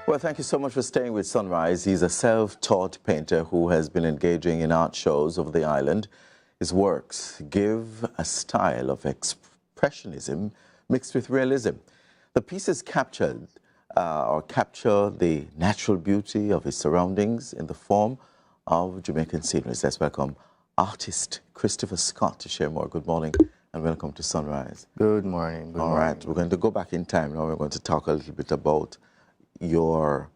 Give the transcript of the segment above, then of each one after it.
Well, thank you so much for staying with Sunrise. He's a self-taught painter who has been engaging in art shows over the island. His works give a style of expressionism mixed with realism. The pieces capture the natural beauty of his surroundings in the form of Jamaican sceneries. Let's welcome artist Christopher Scott to share more. Good morning and welcome to Sunrise. Good morning. Good All morning. right, we're going to go back in time now. We're going to talk a little bit about your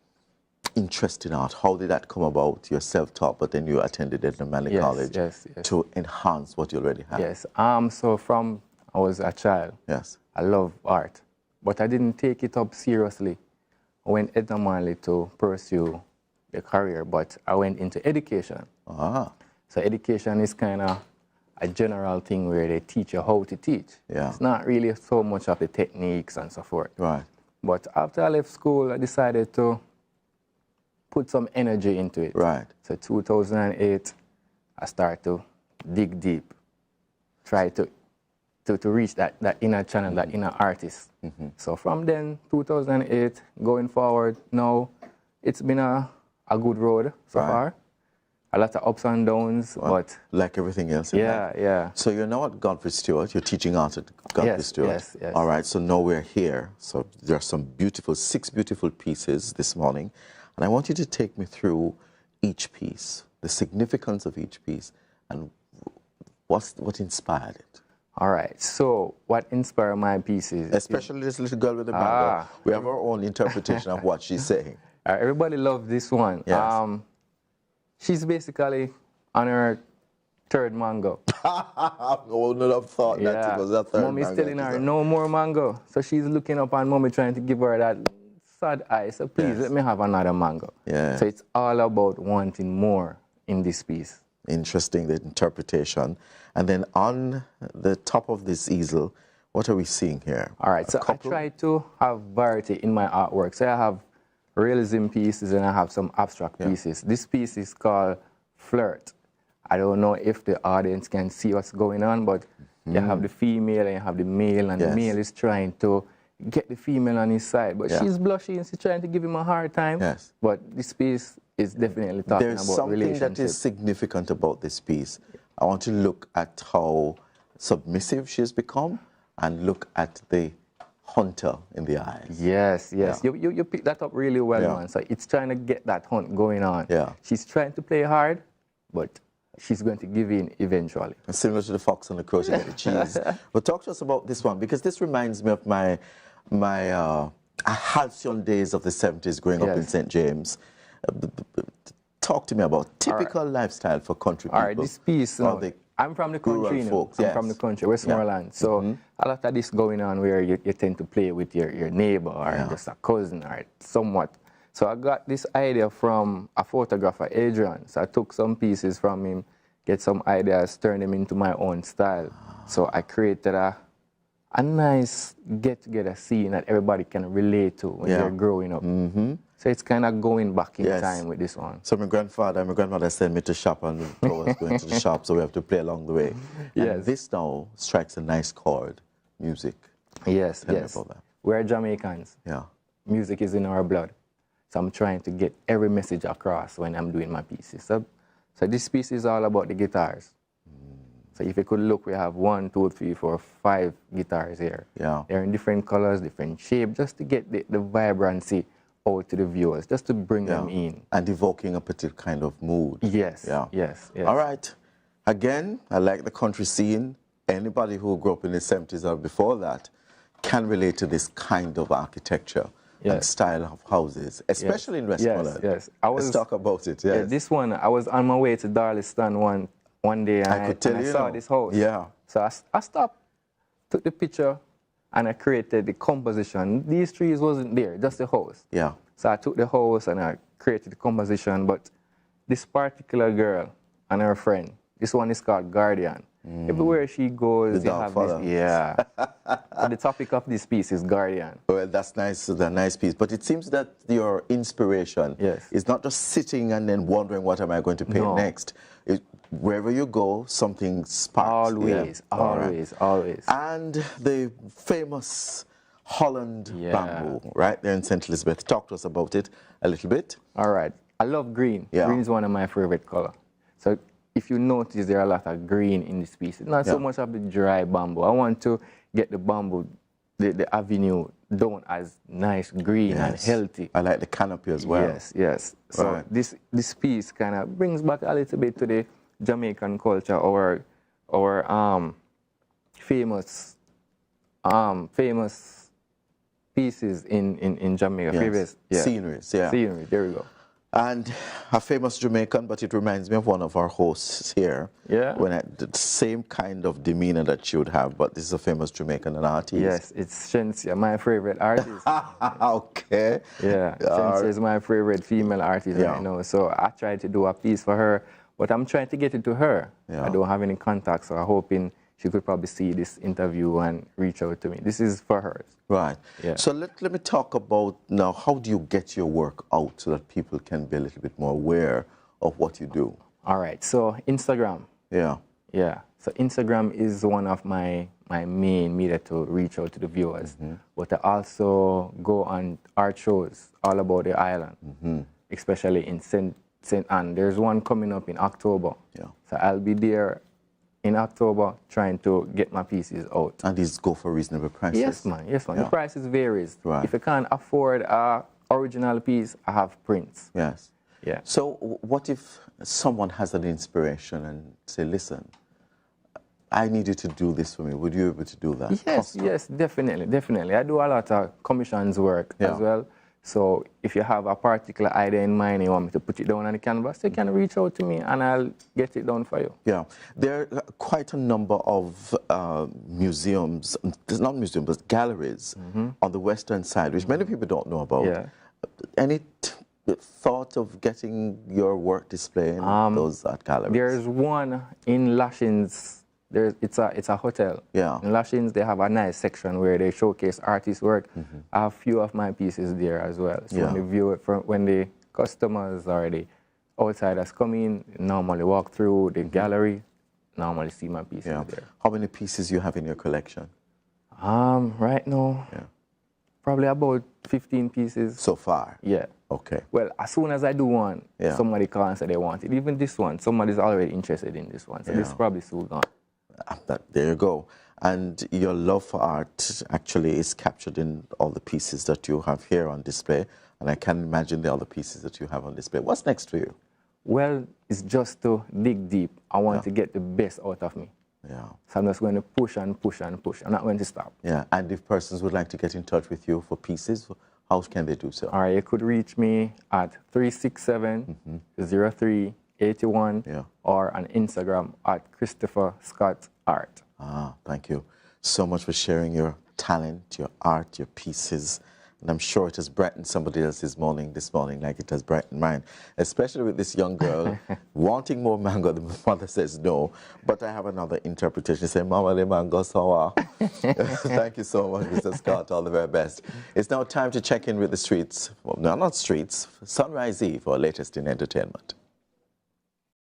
interest in art. How did that come about? You're self-taught, but then you attended Edna College to enhance what you already had. Yes. So from I was a child, Yes. I love art, but I didn't take it up seriously. I went Edna Manley to pursue the career, but I went into education. Ah. So education is kind of a general thing where they teach you how to teach. Yeah. It's not really so much of the techniques and so forth. Right. But after I left school, I decided to put some energy into it. Right. So 2008, I started to dig deep, try to reach that inner channel, that inner artist. So from then, 2008, going forward, now it's been a good road so far. A lot of ups and downs, but like everything else in life. yeah. So you're now at Godfrey Stewart. You're teaching art at Godfrey Stewart. Yes. All right. So now we're here. So there are some six beautiful pieces this morning, and I want you to take me through each piece, the significance of each piece, and what inspired it. All right. So what inspired my pieces? Especially this little girl with the mango. We have our own interpretation of what she's saying. Everybody loves this one. Yes. She's basically on her third mango. I would not have thought that it was a third Mommy's mango. telling her no more mango. So she's looking up on Mommy trying to give her that sad eye. So please let me have another mango. Yeah. So it's all about wanting more in this piece. Interesting, the interpretation. And then on the top of this easel, what are we seeing here? All right, so I try to have variety in my artwork. So I have realism pieces and I have some abstract pieces. This piece is called Flirt. I don't know if the audience can see what's going on, but you have the female and you have the male, and the male is trying to get the female on his side, but she's blushing, she's trying to give him a hard time. Yes. But this piece is definitely talking There's about relationship. something that is significant about this piece. I want to look at how submissive she's become and look at the hunter in the eyes. Yes. You picked that up really well, man. So it's trying to get that hunt going on. Yeah. She's trying to play hard, but she's going to give in eventually. Similar to the fox and the crow, she get the cheese. But talk to us about this one, because this reminds me of my halcyon days of the 70s growing up in St. James. Talk to me about typical lifestyle for country people. All right, this piece, I'm from the country, folks, I'm from the country, Westmoreland. So a lot of this going on where you tend to play with your neighbor or just a cousin or somewhat. So I got this idea from a photographer, Adrian. So I took some pieces from him, get some ideas, turn them into my own style. So I created a nice get-together scene that everybody can relate to when they're growing up. So it's kind of going back in time with this one. So my grandmother sent me to shop, and I was going to the shop, so we have to play along the way. And this now strikes a nice chord, music. Yes. Tell me about that. We're Jamaicans. Yeah. Music is in our blood. So I'm trying to get every message across when I'm doing my pieces. So this piece is all about the guitars. So if you could look, we have 1, 2, 3, 4, 5 guitars here. Yeah. They're in different colors, different shape, just to get the vibrancy out to the viewers, just to bring them in. And evoking a particular kind of mood. Yes. All right. Again, I like the country scene. Anybody who grew up in the 70s or before that can relate to this kind of architecture and style of houses, especially in Westmoreland. Yes. Let's talk about it. Yes. This one, I was on my way to Darliston one day, and I saw this house. Yeah. So I stopped, took the picture, and I created the composition. These trees wasn't there, just the house. Yeah. So I took the house and I created the composition, but this particular girl and her friend, this one is called Guardian. Everywhere she goes, you have this. Yeah. And the topic of this piece is Guardian. Well, that's nice. That's a nice piece. But it seems that your inspiration is not just sitting and then wondering what am I going to paint next. Wherever you go, something sparks. Always. And the famous Holland bamboo, right there in St. Elizabeth. Talk to us about it a little bit. All right. I love green. Yeah. Green is one of my favorite colors. So if you notice, there are a lot of green in this piece. Not so much of the dry bamboo. I want to get the bamboo, the avenue done as nice green and healthy. I like the canopy as well. Yes, yes. So this piece kind of brings back a little bit to the Jamaican culture, or famous pieces in Jamaica. Yes. Sceneries, Scenery, there we go. And a famous Jamaican, but it reminds me of one of our hosts here. Yeah. When the same kind of demeanor that she would have, but this is a famous Jamaican artist. Yes, it's Shensia, my favorite artist. Okay. Yeah, Shensia is my favorite female artist right now. So I tried to do a piece for her, but I'm trying to get it to her. I don't have any contacts, so I'm hoping she could probably see this interview and reach out to me. This is for her. Right. Yeah. So let me talk about now, how do you get your work out so that people can be a little bit more aware of what you do? All right. So Instagram. Yeah. Yeah. So Instagram is one of my main media to reach out to the viewers. But I also go on art shows all about the island, especially in St. Anne. There's one coming up in October. Yeah. So I'll be there in October trying to get my pieces out. And these go for reasonable prices? Yes, man. Yes, man. Yeah. The prices varies. Right. If you can't afford a original piece, I have prints. Yes. Yeah. So what if someone has an inspiration and say, listen, I need you to do this for me. Would you be able to do that? Yes, yes, definitely, definitely. I do a lot of commissions work as well. So if you have a particular idea in mind and you want me to put it down on the canvas, you can reach out to me and I'll get it done for you. Yeah. There are quite a number of museums, not museums, but galleries on the western side, which many people don't know about. Yeah. Any thought of getting your work displayed in those art galleries? There's one in Lashins. It's a hotel. Yeah. In Lashins, they have a nice section where they showcase artist work. I have a few of my pieces there as well. So when the viewer, when the customers or the outsiders come in, normally walk through the gallery, normally see my pieces there. How many pieces you have in your collection? Right now, probably about 15 pieces. So far? Yeah. Okay. Well, as soon as I do one, somebody calls and say they want it. Even this one, somebody's already interested in this one. So this is probably soon gone. There you go. And your love for art actually is captured in all the pieces that you have here on display. And I can imagine the other pieces that you have on display. What's next for you? Well, it's just to dig deep. I want to get the best out of me. Yeah. So I'm just going to push and push and push. I'm not going to stop. Yeah. And if persons would like to get in touch with you for pieces, how can they do so? All right. You could reach me at 367-0381 or on Instagram at Christopher Scott Art. Thank you so much for sharing your talent, your art, your pieces. And I'm sure it has brightened somebody else's morning this morning like it has brightened mine, especially with this young girl wanting more mango. The mother says no, but I have another interpretation. Say, Mama, the mango sour. Thank you so much, Mr. Scott. All the very best. It's now time to check in with the streets. Well, no, not streets. Sunrise Eve for latest in entertainment.